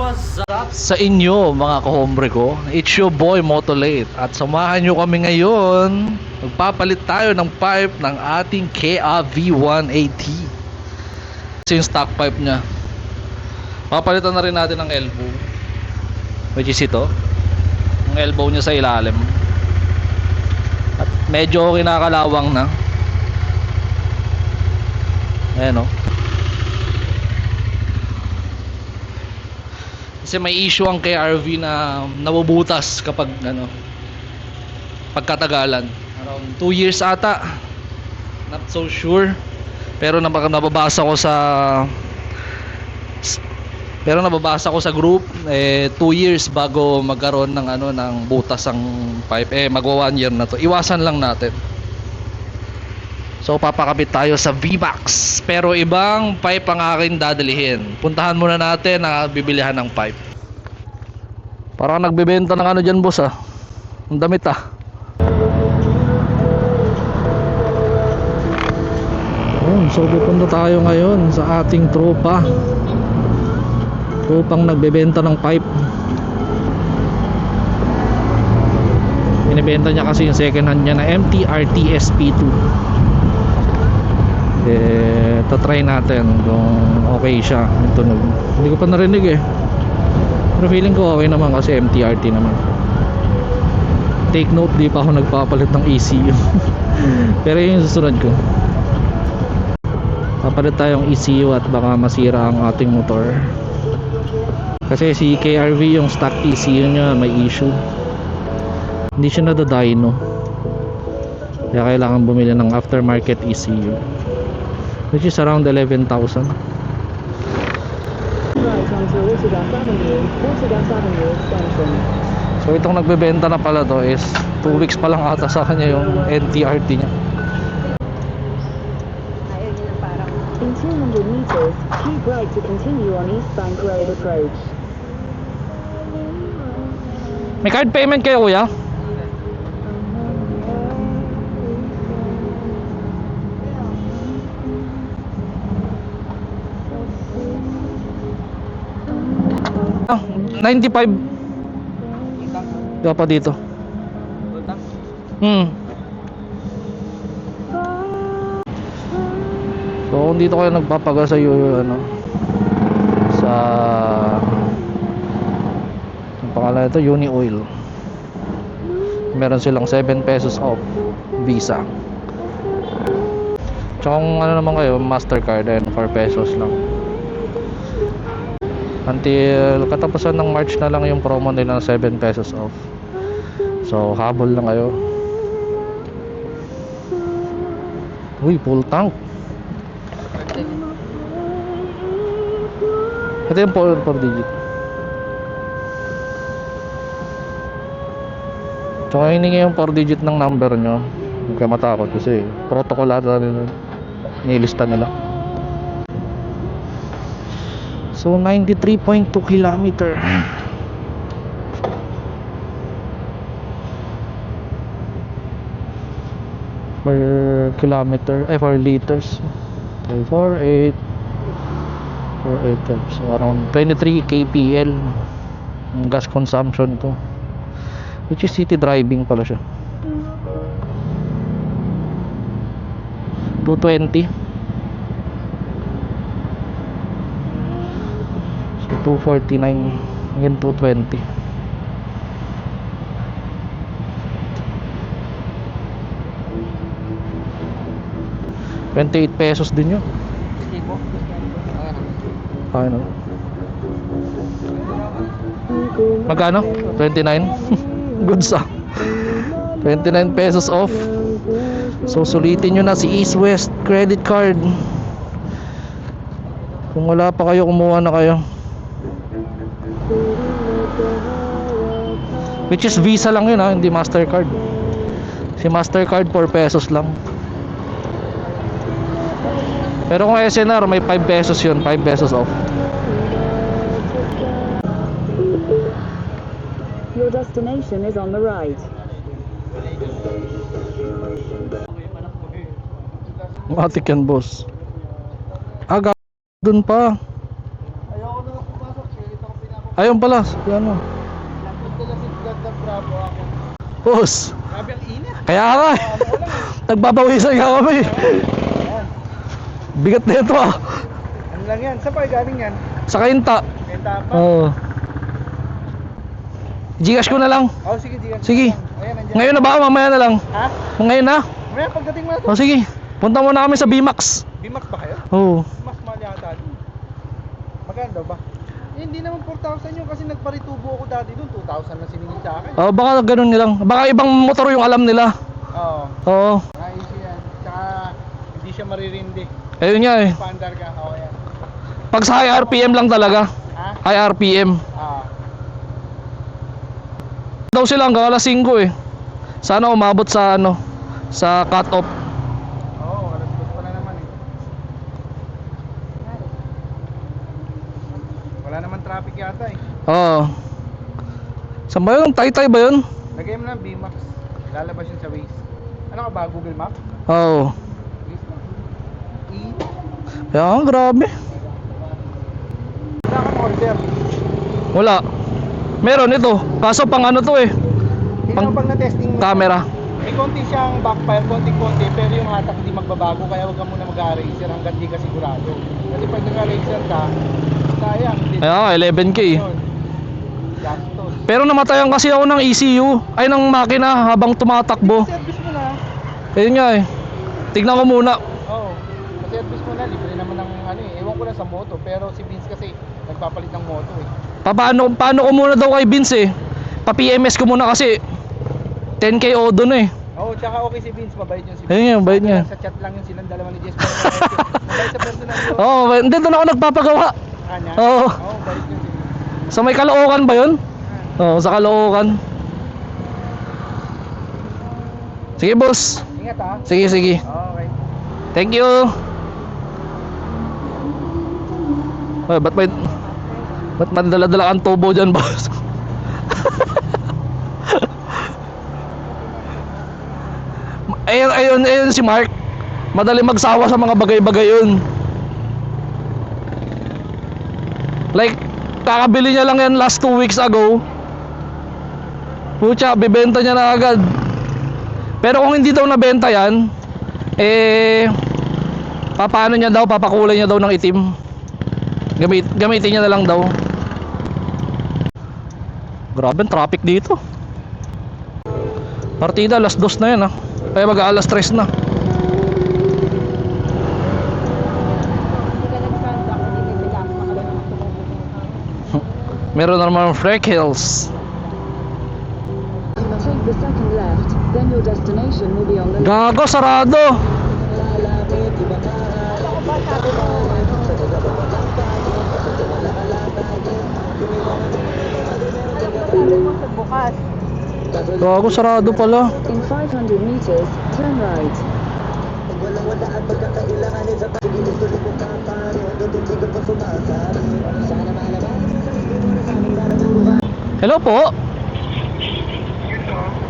What's up sa inyo mga kahombre ko? It's your boy Motolate at samahan nyo kami ngayon. Magpapalit tayo ng pipe ng ating Kia V180. Ito yung stock pipe nya. Papalitan na rin natin ng elbow, which is ito, yung elbow nya sa ilalim. At medyo kinakalawang na. Ayan o. Kasi may issue ang KRV na nabubutas kapag pagkatagalan. Around 2 years ata. Not so sure. Pero nababasa ko sa group 2 years bago magkaroon ng butas ang pipe. Magwa 1 year na to. Iwasan lang natin. So papakabit tayo sa VMAX, pero ibang pipe ang aking dadalhin. Puntahan muna natin ang bibilihan ng pipe. Parang nagbebenta ng dyan boss ang damit So pupunta tayo ngayon sa ating tropang nagbebenta ng pipe. Binibenta niya kasi yung second hand niya na MTRT SP2. Tatry natin kung okay siya yung tunog. Hindi ko pa narinig pero feeling ko okay naman kasi MTRT naman. Take note, di pa ako nagpapalit ng ECU. Pero yun yung susunod ko. Papalit tayong ECU at baka masira ang ating motor. Kasi si KRV yung stock ECU nya may issue. Hindi siya nadadyno. Kaya kailangan bumili ng aftermarket ECU, which is around 11,000. So itong nagbebenta na pala to is 2 weeks pa lang ata sa kanya yung NTRT nya. In 200 meters, keep right to continue on East Bank Road approach. May card payment kayo kuya? Ah, 95. Diba pa dito? So kung dito kayo nagpapaga sa sa ang pangalan nito, Uni Oil, meron silang 7 pesos off Visa. Tsaka kung naman kayo Mastercard, 4 pesos lang. Until katapusan ng March na lang yung promo nila ng 7 pesos off. So habol lang kayo. Uy, full tank. Ito yung 4 digit. Tsaka hiningi yung 4 digit ng number nyo. Huwag kayo matakot kasi protocol ata nila, nilista nila. So 93.2 kilometer per kilometer, per liters. 48 so around 23 kpl ang gas consumption to, which is city driving pala siya. 220. 249 ngayon 220. ₱28 din yun. Okay na. Magkano? 29. Good sa 29 pesos off. So sulitin nyo na si East West credit card. Kung wala pa kayo, kumuha na kayo. Which is Visa lang yun hindi Mastercard. Si Mastercard 4 pesos lang. Pero kung SNR may 5 pesos yun, 5 pesos off. Your destination is on the right. Matik yan boss. Dun pa. Ayun pala, si ano. Punta na si God ng Bravo ako. Boss, Grabe ang init. kaya nga. Ano ko lang eh. Nagbabawisan nga kami. Ayan. Bigat na ito ah. Ano lang yan? Saan pa galing yan? Sa kainta. Benta pa? Oo. Gcash ko na lang. Oh, sige, sige. Sige. Ayan, nandiyan. Ngayon na ba? Mamaya na lang. Ha? Ngayon na? Maya, pagdating mo na to. O sige. Punta muna kami sa BMAX. Bimax ba kayo? Oo. Mas mahal yata dun. Magkano daw ba? Eh, hindi naman 4,000 yun kasi nagparitubo ako dati dun. 2,000 na siningil sa akin. Oh, baka ganun nilang. Baka ibang motor yung alam nila. Oo. Oo. Ayos yan. Tsaka, hindi siya maririndi. Ayun nga eh. Paandar ka. Oo, yan. Pag sa high RPM lang talaga. Ha? High RPM. Daw sila hanggang alas 5 eh. Sana umabot sa ano, sa cut off. Oo, alas 2 pa na naman eh. Wala naman traffic yata eh. Oo. Saan ba yun? Taytay ba yun? Lagay mo na BMAX. Lalabas yun sa Waze. Ano ka ba? Google Map? Oo. Waze na. E. Yan, grabe. Wala kang order. Wala. Meron ito. Kaso pang ano to eh. Pang pag na-testing mo. Camera. May konti siyang backfire, konti-konti. Pero yung hatak hindi magbabago. Kaya huwag ka muna mag-racer hanggang di ka sigurado. Kasi pag nag-racer ka, sayang. Ayan, 11K. Yun. Gastos. Pero namatayan kasi ako ng ECU. Ay, ng makina habang tumatakbo. Service mo na. Ayun nga eh. Tignan ko muna. Oo. Service mo na. Libre naman ng ano eh. Ewan ko lang sa moto. Pero si Vince kasi nagpapalit ng moto eh. Paano ko muna daw kay Vince eh. Pa-PMS ko muna kasi 10K odo na eh. Oo, tsaka okay si Vince. Mabait yun si Vince. Ayun nga, mabait niya. Sa chat lang yun silang dalawa ni Jess. Mabait sa personal yun. Oo, hindi doon ako nagpapagawa. Kanya? Oo. Oo, bait yun si Vince. Sa may Caloocan ba yun? Oo, sa Caloocan. Sige boss. Ingat ha. Sige, sige. Okay. Thank you. Ay, ba't madala-dala kang tubo dyan, boss? ayun si Mark. Madali magsawa sa mga bagay-bagay yun. Like, kakabili niya lang yan last 2 weeks ago. Pucha, bibenta niya na agad. Pero kung hindi daw nabenta yan, papaano niya daw, papakulay niya daw ng itim. Gamitin niya na lang daw. Grabe ang traffic dito. Partida alas 2 na yan ah. Kaya mag-aalas 3 na. Meron na naman freckles. Take the second left, then your destination will be on the Gago, sarado. Bukas. Gago, sarado pala. In 500 meters, turn right. Hello po.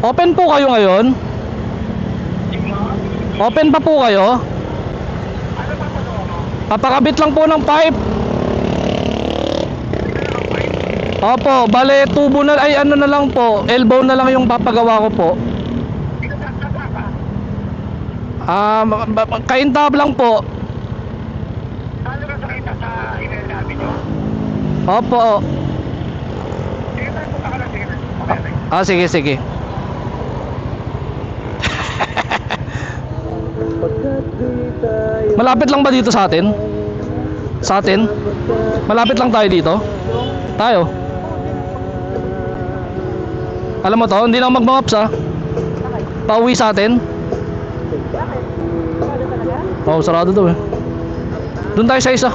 Open po kayo ngayon? Open pa po kayo? Papakabit lang po ng pipe. Opo, bale tubo na, ay ano na lang po, elbow na lang yung papagawa ko po. Kaintab lang po. Ano ka sakita sa email namin nyo? Opo. Sige, tayo punta ka lang. Sige, okay. Sige, sige. Malapit lang ba dito sa atin? Sa atin? Malapit lang tayo dito? Tayo. Alam mo to, hindi na ako mag-maps ha. Pauwi sa atin. Oo, sarado daw eh. Doon tayo sa isa.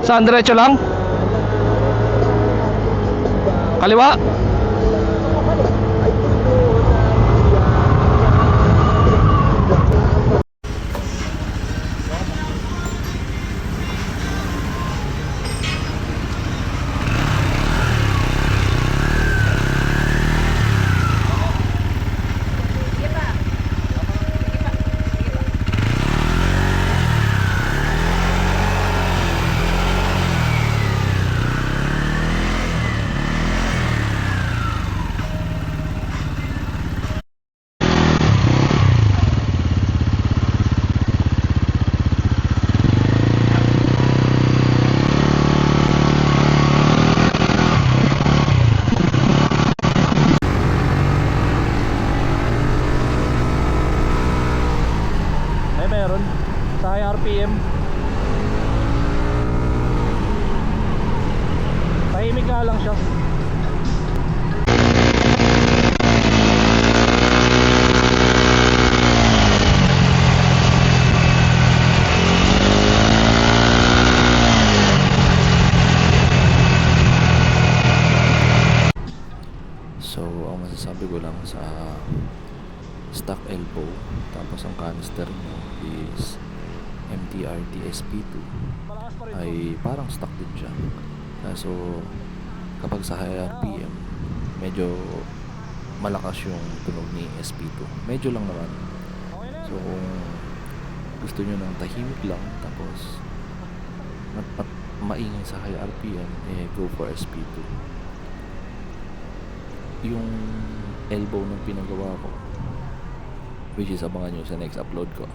Saan? Diretso lang? Kaliwa? meron sa high RPM. Tahimik nga lang siya. So, ang masasabi ko lang sa stock elbow, tapos ang canister mo is MTRT SP2, Malakas pa rin to. ay parang stock din siya. So, kapag sa high RPM, medyo malakas yung tunog ni SP2. Medyo lang naman. Okay na yan. So, kung gusto nyo ng tahimik lang, tapos maingay sa high RPM, go for SP2. Yung elbow ng pinagawa ko, which is abangan nyo sa next upload ko.